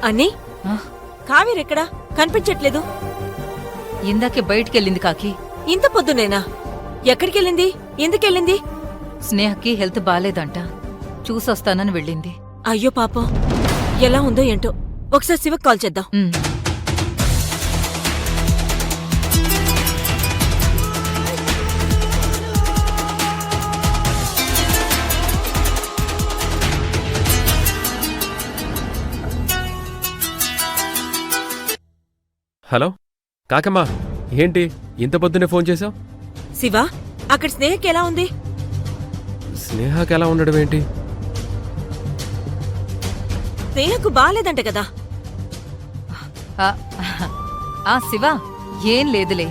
అన్నీ కావేరెక్కడా కనిపించట్లేదు. ఇందాకే బయటికెళ్ళింది కాకి. ఇంత పొద్దునేనా? ఎక్కడికెళ్ళింది? ఎందుకెళ్ళింది? స్నేహకి హెల్త్ బాలేదంట, చూసొస్తానని వెళ్ళింది. అయ్యో పాపం, ఎలా ఉందో ఏంటో. ఒకసారి శివకు కాల్ చేద్దాం. హలో కాకమ్మా, ఏంటి ఇంత పొద్దునే ఫోన్ చేశావు? శివ, అక్కడ స్నేహకి ఎలా ఉంది? స్నేహకి ఎలా ఉండడం ఏంటి? స్నేహకు బాలేదంట కదా. శివ, ఏం లేదులే.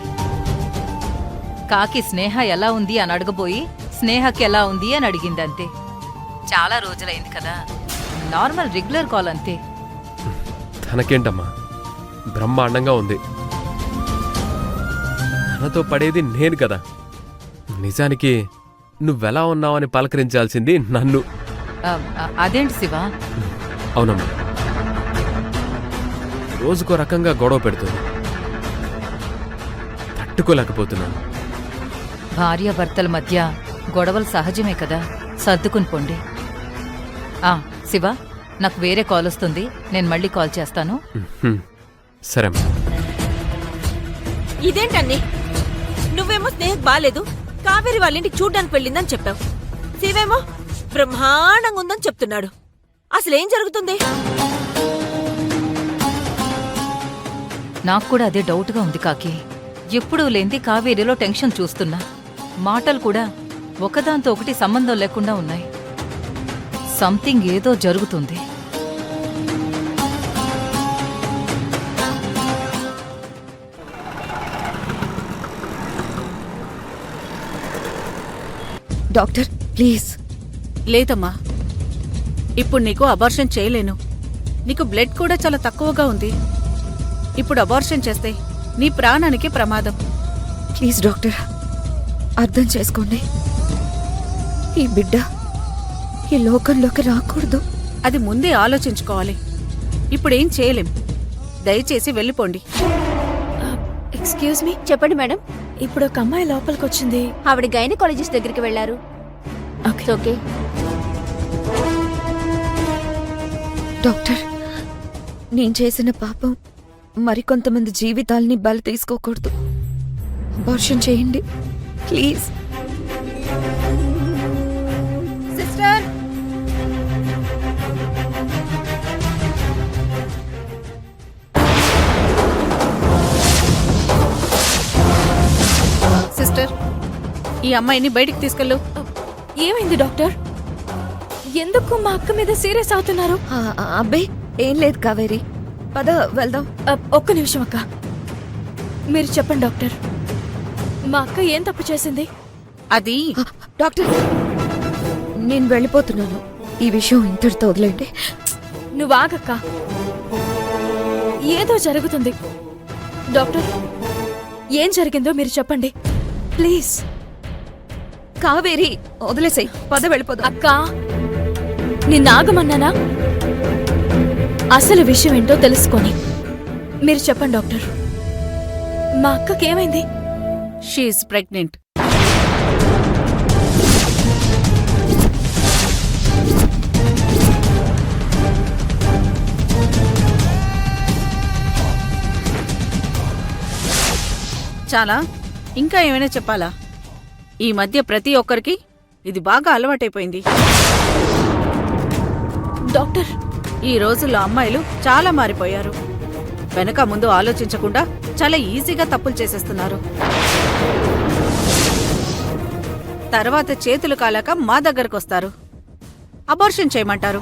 కాకి స్నేహ ఎలా ఉంది అని అడగబోయి స్నేహకి ఎలా ఉంది అని అడిగిందంతే. చాలా రోజులైంది కదా, నార్మల్ రెగ్యులర్ కాల్ అంతే. తనకేంటమ్మా, బ్రహ్మాండంగా ఉంది. తనతో పడేది నేను కదా. నిజానికి నువ్వెలా ఉన్నావని పలకరించాల్సింది నన్ను. అదేంటి శివ? అవునమ్మా, రోజుకో రకంగా గొడవ పెడుతుంది, తట్టుకోలేకపోతున్నాను. భార్యాభర్తల మధ్య గొడవలు సహజమే కదా, సర్దుకుని పోండి. శివ, నాకు వేరే కాల్ వస్తుంది, నేను మళ్ళీ కాల్ చేస్తాను. సరే. ఇదేంటన్నీ, నువ్వేమో స్నేహకు బాలేదు, కావేరి వాళ్ళింటికి చూడ్డానికి వెళ్ళిందని చెప్పావు. శివేమో బ్రహ్మాండంగా ఉందని చెప్తున్నాడు. అసలేం జరుగుతుంది? నాకు కూడా అదే డౌట్గా ఉంది కాకి. ఎప్పుడూ లేంది కావేరిలో టెన్షన్ చూస్తున్నా. మాటలు కూడా ఒకదాంతో ఒకటి సంబంధం లేకుండా ఉన్నాయి. సంథింగ్ ఏదో జరుగుతుంది. Doctor please. లేదమ్మా, ఇప్పుడు నీకు అబార్షన్ చేయలేను. నీకు బ్లడ్ కూడా చాలా తక్కువగా ఉంది. ఇప్పుడు అబార్షన్ చేస్తే నీ ప్రాణానికి ప్రమాదం. ప్లీజ్ డాక్టర్, అర్థం చేసుకోండి. ఈ బిడ్డ ఈ లోకంలోకి రాకూడదు. అది ముందే ఆలోచించుకోవాలి. ఇప్పుడేం చేయలేం. దయచేసి వెళ్ళిపోండి. Excuse me. చెప్పండి మేడం. ఇప్పుడు ఒక అమ్మాయి లోపలికి వచ్చింది. ఆవిడ గైనకాలజిస్ట్ దగ్గరికి వెళ్లారు. ఓకే డాక్టర్, నేను చేసిన పాపం మరికొంతమంది జీవితాల్ని బలి తీసుకోకూడదు. అబార్షన్ చేయండి ప్లీజ్. సిస్టర్, సిస్టర్, ఈ అమ్మాయిని బయటికి తీసుకెళ్ళు. ఏమైంది డాక్టర్? ఎందుకు మా అక్క మీద సీరియస్ అవుతున్నారు? అబ్బాయి ఏం లేదు కావేరి, పద వెళ్దాం. ఒక్క నిమిషం అక్క, మీరు చెప్పండి డాక్టర్. మా అక్క ఏం తప్పు చేసింది? అది డాక్టర్, నేను వెళ్ళిపోతున్నాను. ఈ విషయం ఇంతటితో వదిలేండి. నువ్వు ఆగక్క, ఏదో జరుగుతుంది. డాక్టర్, ఏం జరిగిందో మీరు చెప్పండి ప్లీజ్. కావేరి వదిలేసాయి, పద వెళ్ళిపోదాం. అక్క, నిన్ను ఆగమన్నానా? అసలు విషయం ఏంటో తెలుసుకొని మీరు చెప్పండి డాక్టర్. మా అక్కకేమైంది? She is pregnant. చాలా, ఇంకా ఏమైనా చెప్పాలా? ఈ మధ్య ప్రతి ఒక్కరికి ఇది బాగా అలవాటైపోయింది. డాక్టర్, ఈ రోజుల్లో అమ్మాయిలు చాలా మారిపోయారు. వెనక ముందు ఆలోచించకుండా చాలా ఈజీగా తప్పులు చేసేస్తున్నారు. తర్వాత చేతులు కాలాక మా దగ్గరకు వస్తారు, అబార్షన్ చేయమంటారు.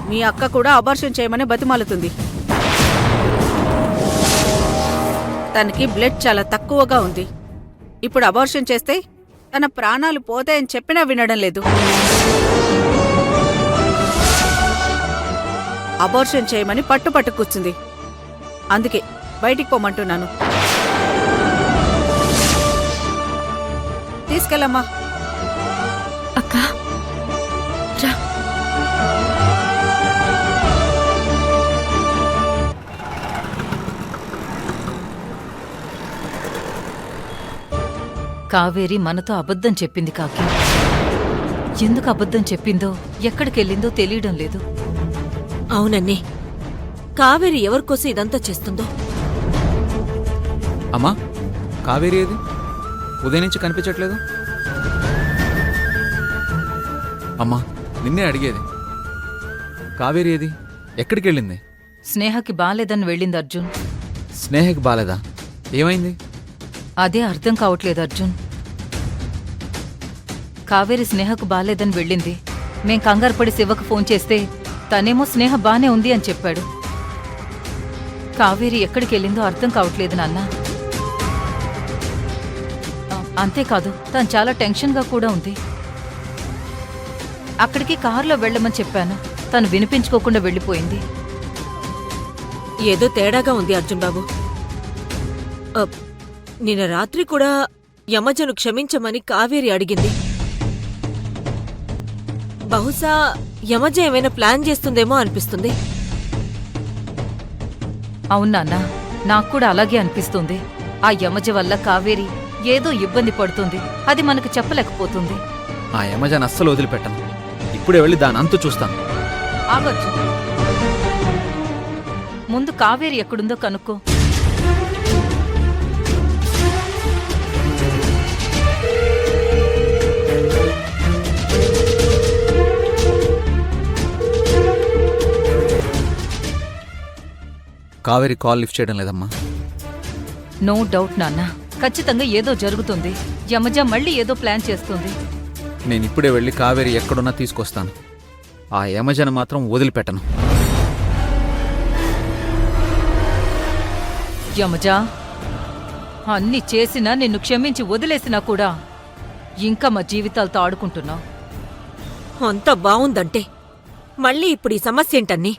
మీ అక్క కూడా అబార్షన్ చేయమని బతిమాలుతుంది. తనకి బ్లడ్ చాలా తక్కువగా ఉంది. ఇప్పుడు అబార్షన్ చేస్తే తన ప్రాణాలు పోతాయని చెప్పినా వినడం లేదు. అబార్షన్ చేయమని పట్టు కూర్చుంది. అందుకే బయటికి పోమంటున్నాను. తీసుకెళ్ళమ్మా. అక్క రా. కావేరి మనతో అబద్ధం చెప్పింది కాకి. ఎందుకు అబద్ధం చెప్పిందో ఎక్కడికెళ్ళిందో తెలియడం లేదు. అవునన్నీ, కావేరి ఎవరికోసం ఇదంతా చేస్తుందో. అమ్మా, కావేరి ఏది? ఉదయం నుంచి కనిపించట్లేదు. అమ్మా, నిన్నే అడిగేది. కావేరి ఏది? ఎక్కడికి వెళ్ళింది? స్నేహకి బాలేదని వెళ్ళింది అర్జున్. స్నేహకి బాలేదా? ఏమైంది? అదే అర్థం కావట్లేదు అర్జున్. కావేరి స్నేహకు బాలేదని వెళ్ళింది. మేం కంగారుపడి శివకు ఫోన్ చేస్తే తనేమో స్నేహ బానే ఉంది అని చెప్పాడు. కావేరి ఎక్కడికెళ్ళిందో అర్థం కావట్లేదు నాన్న. అంతేకాదు, తను చాలా టెన్షన్గా కూడా ఉంది. అక్కడికి కారులో వెళ్ళమని చెప్పాను, తను వినిపించుకోకుండా వెళ్ళిపోయింది. ఏదో తేడాగా ఉంది అర్జున్ బాబు. నిన్న రాత్రి కూడా యమజను క్షమించమని కావేరి అడిగింది. బహుశా యమజ ఏమైనా ప్లాన్ చేస్తుందేమో అనిపిస్తుంది. అవునాన్నా, నాకు కూడా అలాగే అనిపిస్తుంది. ఆ యమజ వల్ల కావేరి ఏదో ఇబ్బంది పడుతుంది. అది మనకు చెప్పలేకపోతుంది. ఆ యమజాన్ అస్సలు వదిలిపెట్టను. ఇప్పుడే వెళ్ళి దాని అంతు చూస్తాను. ఆగొచ్చు. ముందు కావేరి ఎక్కడుందో కనుక్కో. కావేరి కాల్ లిఫ్ట్ చేయడం లేదమ్మా. నో డౌట్ నాన్న, ఖచ్చితంగా ఏదో జరుగుతుంది. యమజ మళ్ళీ ఏదో ప్లాన్ చేస్తుంది. నేను ఇప్పుడే వెళ్ళి కావేరి ఎక్కడున్నా తీసుకొస్తాను. ఆ యమజను మాత్రం వదిలిపెట్టను. యమజ, అన్ని చేసినా నిన్ను క్షమించి వదిలేసినా కూడా ఇంకా మా జీవితాలతో ఆడుకుంటున్నావు. అంతా బావుందంటే మళ్ళీ ఇప్పుడు ఈ సమస్య ఏంటన్నీ?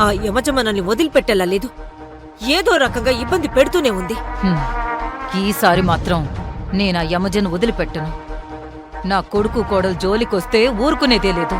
ఆ యమజ మనల్ని వదిలిపెట్టేలా లేదు. ఏదో రకంగా ఇబ్బంది పెడుతూనే ఉంది. ఈసారి మాత్రం నేనా యమజను వదిలిపెట్టను. నా కొడుకు కోడలు జోలికొస్తే ఊరుకునేదే లేదు.